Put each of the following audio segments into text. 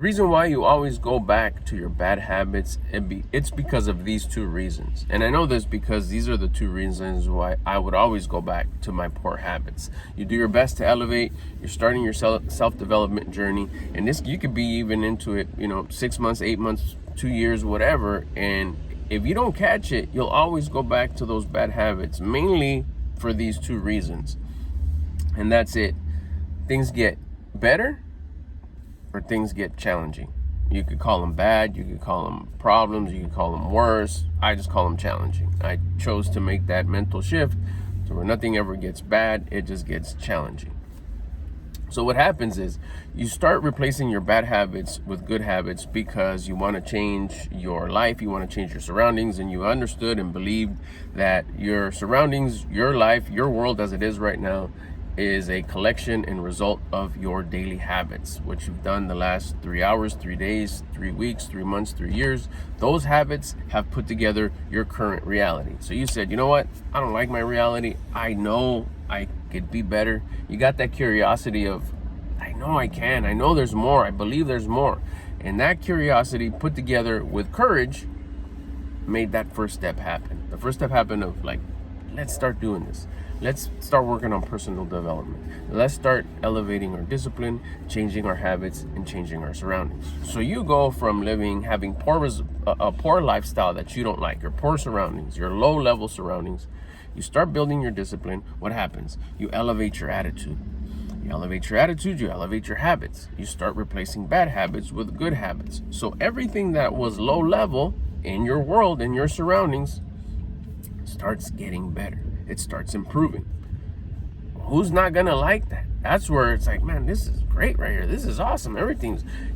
Reason why you always go back to your bad habits, it's because of these two reasons. And I know this because these are the two reasons why I would always go back to my poor habits. You do your best to elevate, you're starting your self-development journey, and this, you could be even into it, 6 months, 8 months, 2 years, whatever. And if you don't catch it, you'll always go back to those bad habits, mainly for these two reasons. And that's it. Things get better or things get challenging. You could call them bad, you could call them problems, you could call them worse. I just call them challenging. I chose to make that mental shift to where nothing ever gets bad, it just gets challenging. So what happens is you start replacing your bad habits with good habits because you want to change your life, you want to change your surroundings, and you understood and believed that your surroundings, your life, your world as it is right now is a collection and result of your daily habits, what you've done the last 3 hours, 3 days, 3 weeks, 3 months, 3 years. Those habits have put together your current reality. So you said, you know what? I don't like my reality. I know I could be better. You got that curiosity of, I know I can. I know there's more. I believe there's more. And that curiosity put together with courage made that first step happen. The first step happened of like, let's start doing this. Let's start working on personal development. Let's start elevating our discipline, changing our habits, and changing our surroundings. So you go from having a poor lifestyle that you don't like, your poor surroundings, your low-level surroundings. You start building your discipline. What happens? You elevate your attitude. You elevate your attitude, you elevate your habits. You start replacing bad habits with good habits. So everything that was low-level in your world, in your surroundings, starts getting better. It starts improving. Who's not gonna like that? That's where it's like, man, this is great right here. This is awesome.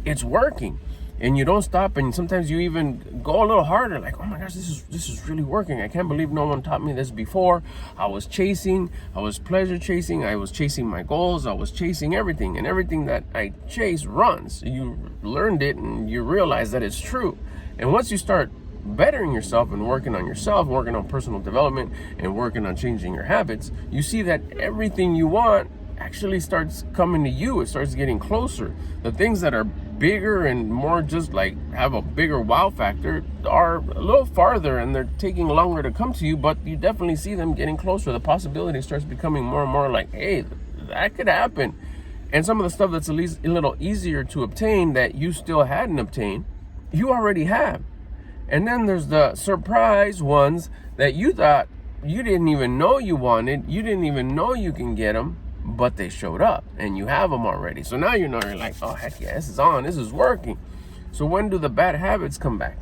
It's working. And you don't stop, and sometimes you even go a little harder, like, oh my gosh, this is really working. I can't believe no one taught me this before. I was pleasure chasing, I was chasing my goals, I was chasing everything, and everything that I chase runs. You learned it and you realize that it's true. And once you start bettering yourself and working on yourself, working on personal development and working on changing your habits, you see that everything you want actually starts coming to you. It starts getting closer. The things that are bigger and more just like have a bigger wow factor are a little farther and they're taking longer to come to you, but you definitely see them getting closer. The possibility starts becoming more and more like, hey, that could happen. And some of the stuff that's at least a little easier to obtain that you still hadn't obtained, you already have. And then there's the surprise ones that you thought you didn't even know you wanted. You didn't even know you can get them, but they showed up and you have them already. So now you're like, oh, heck yeah, this is on. This is working. So when do the bad habits come back?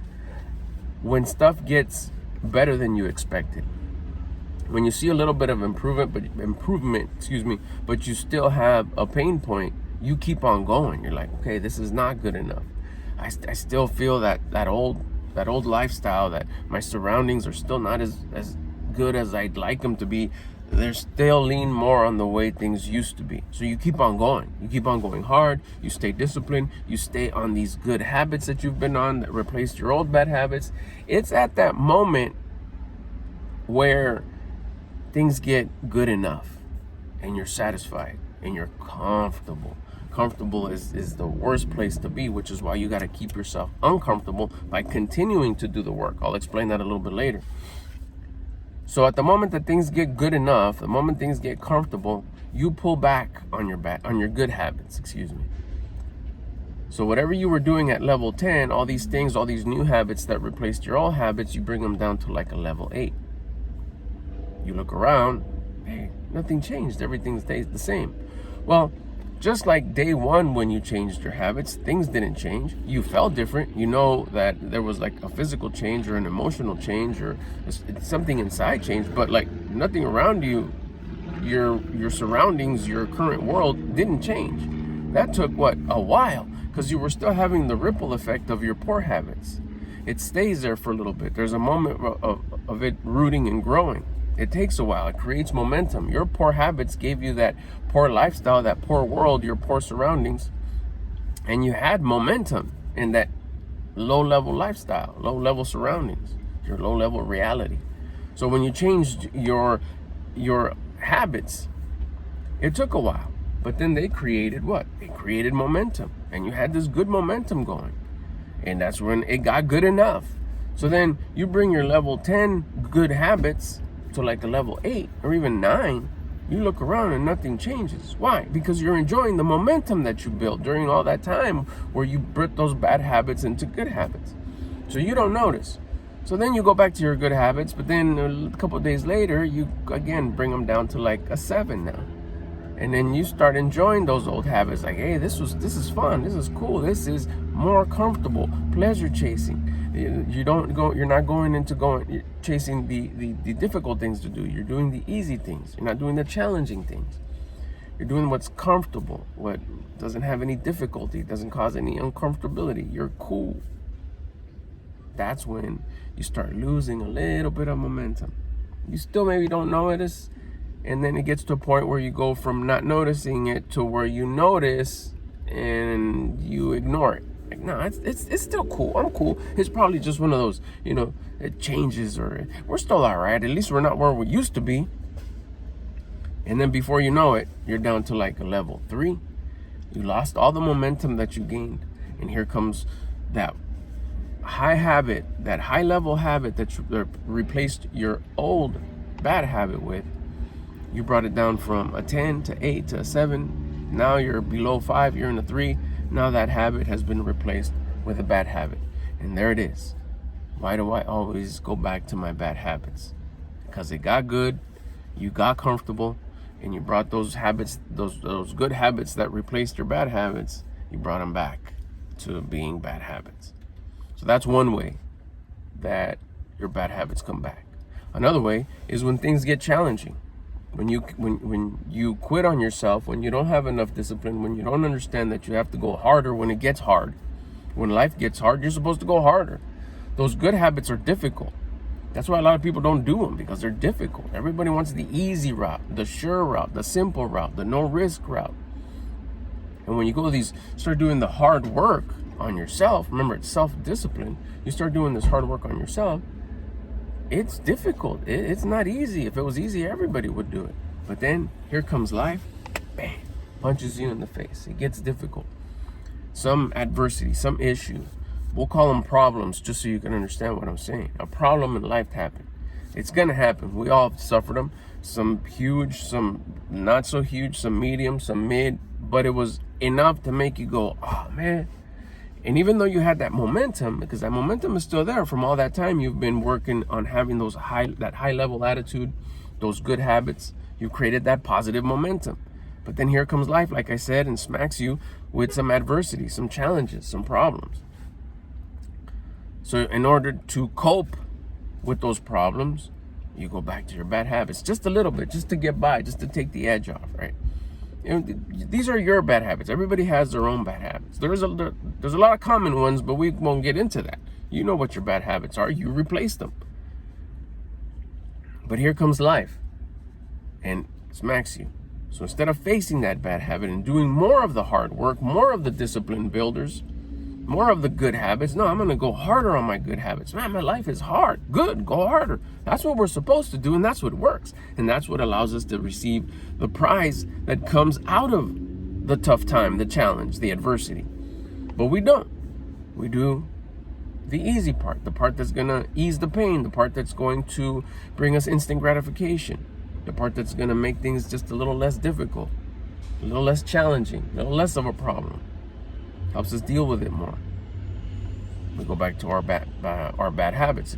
When stuff gets better than you expected. When you see a little bit of improvement, but you still have a pain point, you keep on going. You're like, okay, this is not good enough. I still feel that old lifestyle, that my surroundings are still not as good as I'd like them to be. They're still lean more on the way things used to be. So you keep on going. You keep on going hard. You stay disciplined. You stay on these good habits that you've been on that replaced your old bad habits. It's at that moment where things get good enough and you're satisfied and you're comfortable. Comfortable is the worst place to be, which is why you got to keep yourself uncomfortable by continuing to do the work. I'll explain that a little bit later. So at the moment that things get good enough, the moment things get comfortable, you pull back on your good habits, So whatever you were doing at level 10, all these things, all these new habits that replaced your old habits, you bring them down to like a level 8. You look around, hey, nothing changed. Everything stays the same. Well, just like day one when you changed your habits, things didn't change. You felt different. You know that there was like a physical change or an emotional change or something inside changed, but like nothing around you, your surroundings, your current world didn't change. That took a while, because you were still having the ripple effect of your poor habits. It stays there for a little bit. There's a moment of it rooting and growing. It takes a while. It creates momentum. Your poor habits gave you that poor lifestyle, that poor world, your poor surroundings, and you had momentum in that low-level lifestyle, low-level surroundings, your low-level reality. So when you changed your habits, it took a while. But then they created what? They created momentum. And you had this good momentum going. And that's when it got good enough. So then you bring your level 10 good habits to like a level 8 or even 9. You look around and nothing changes. Why? Because you're enjoying the momentum that you built during all that time where you brought those bad habits into good habits. So you don't notice. So then you go back to your good habits, but then a couple of days later, you again bring them down to like a 7 now. And then you start enjoying those old habits. Like, hey, this is fun. This is cool. This is more comfortable. Pleasure chasing. You're not going chasing the difficult things to do. You're doing the easy things. You're not doing the challenging things. You're doing what's comfortable, what doesn't have any difficulty, doesn't cause any uncomfortability. You're cool. That's when you start losing a little bit of momentum. You still maybe don't notice, and then it gets to a point where you go from not noticing it to where you notice and you ignore it. Like, no, it's still cool. I'm cool. It's probably just one of those, it changes, or we're still all right. At least we're not where we used to be. And then before you know it, you're down to like a level 3. You lost all the momentum that you gained. And here comes that high habit, that high level habit that you replaced your old bad habit with. You brought it down from a 10 to 8 to a 7. Now you're below 5, you're in a 3. Now that habit has been replaced with a bad habit. And there it is. Why do I always go back to my bad habits? Because it got good, you got comfortable, and you brought those habits, those good habits that replaced your bad habits, you brought them back to being bad habits. So that's one way that your bad habits come back. Another way is when things get challenging. When you quit on yourself, when you don't have enough discipline, when you don't understand that you have to go harder when it gets hard. When life gets hard, you're supposed to go harder. Those good habits are difficult. That's why a lot of people don't do them, because they're difficult. Everybody wants the easy route, the sure route, the simple route, the no risk route. And when you start doing the hard work on yourself, remember it's self-discipline, you start doing this hard work on yourself, it's difficult. It's not easy. If it was easy, everybody would do it. But then here comes life, bang, punches you in the face. It gets difficult. Some adversity, some issue. We'll call them problems just so you can understand what I'm saying. A problem in life happened. It's going to happen. We all suffered them. Some huge, some not so huge, some medium, some mid. But it was enough to make you go, oh, man. And even though you had that momentum, because that momentum is still there from all that time you've been working on having that high level attitude, those good habits, you created that positive momentum. But then here comes life, like I said, and smacks you with some adversity, some challenges, some problems. So in order to cope with those problems, you go back to your bad habits just a little bit, just to get by, just to take the edge off, right? These are your bad habits. Everybody has their own bad habits. There's a lot of common ones, but we won't get into that. You know what your bad habits are. You replace them. But here comes life and smacks you. So instead of facing that bad habit and doing more of the hard work, more of the discipline builders, more of the good habits, no, I'm going to go harder on my good habits. Man, my life is hard. Good, go harder. That's what we're supposed to do, and that's what works. And that's what allows us to receive the prize that comes out of the tough time, the challenge, the adversity. But we don't. We do the easy part, the part that's going to ease the pain, the part that's going to bring us instant gratification, the part that's going to make things just a little less difficult, a little less challenging, a little less of a problem. Helps us deal with it more. We go back to our bad habits,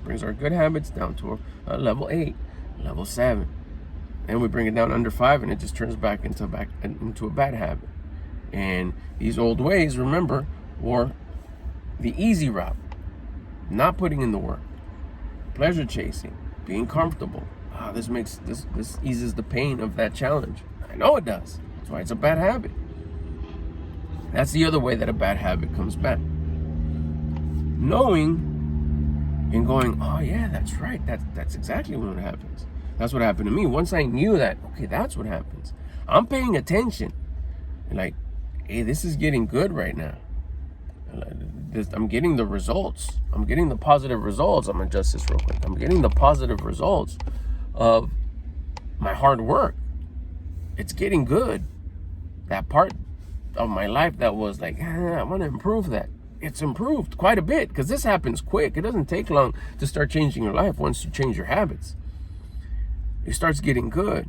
brings our good habits down to a level 8, level 7. And we bring it down under 5, and it just turns back into a bad habit. And these old ways, remember, were the easy route. Not putting in the work. Pleasure chasing. Being comfortable. This eases the pain of that challenge. I know it does. That's why it's a bad habit. That's the other way that a bad habit comes back. Knowing and going, oh yeah, that's right. That's exactly what happens. That's what happened to me. Once I knew that, okay, that's what happens. I'm paying attention. And like, hey, this is getting good right now. I'm getting the results. I'm getting the positive results. I'm going to adjust this real quick. I'm getting the positive results of my hard work. It's getting good. that part of my life that was like, I want to improve that. It's improved quite a bit, because this happens quick. It doesn't take long to start changing your life once you change your habits. It starts getting good.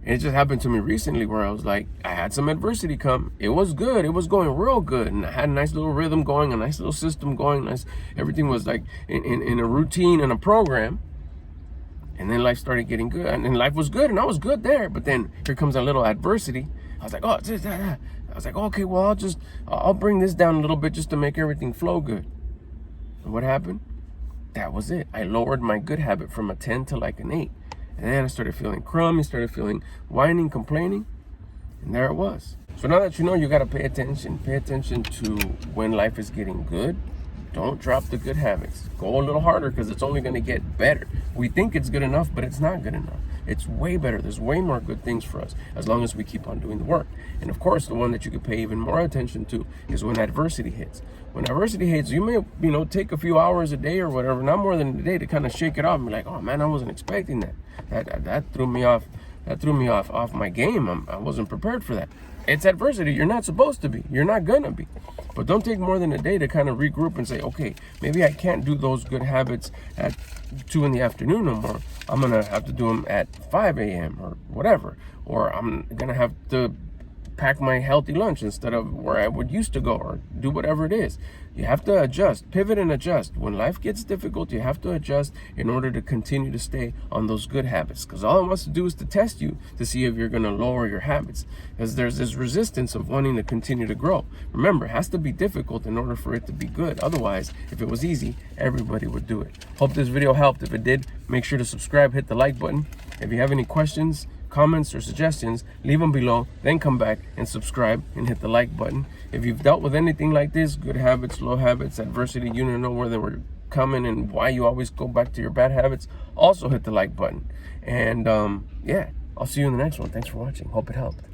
And it just happened to me recently where I was like, I had some adversity come. It was good. It was going real good. And I had a nice little rhythm going, a nice little system going. Everything was like in a routine and a program. And then life started getting good. And then life was good, and I was good there. But then here comes a little adversity. I was like, I was like, okay, well, I'll bring this down a little bit just to make everything flow good. And what happened? That was it. I lowered my good habit from a 10 to like an 8. And then I started feeling crummy, started feeling whining, complaining, and there it was. So now that you know, you got to pay attention. Pay attention to when life is getting good. Don't drop the good habits. Go a little harder, because it's only going to get better. We think it's good enough, but it's not good enough. It's way better. There's way more good things for us as long as we keep on doing the work. And of course, the one that you could pay even more attention to is when adversity hits. When adversity hits, you may, take a few hours a day or whatever, not more than a day, to kind of shake it off and be like, oh man, I wasn't expecting that. That threw me off. That threw me off my game. I wasn't prepared for that. It's adversity. You're not supposed to be. You're not gonna be. But don't take more than a day to kind of regroup and say, okay, maybe I can't do those good habits at 2 in the afternoon no more. I'm gonna have to do them at 5 a.m. or whatever. Or I'm gonna have to pack my healthy lunch instead of where I would used to go, or do whatever it is. You have to adjust, pivot and adjust. When life gets difficult, you have to adjust in order to continue to stay on those good habits, because all it wants to do is to test you to see if you're going to lower your habits, because there's this resistance of wanting to continue to grow. Remember, it has to be difficult in order for it to be good. Otherwise, if it was easy, everybody would do it. Hope this video helped. If it did, make sure to subscribe, hit the like button. If you have any questions, comments, or suggestions, leave them below, then come back and subscribe and hit the like button. If you've dealt with anything like this, good habits, low habits, adversity, you don't know where they were coming and why you always go back to your bad habits, also hit the like button. And yeah, I'll see you in the next one. Thanks for watching. Hope it helped.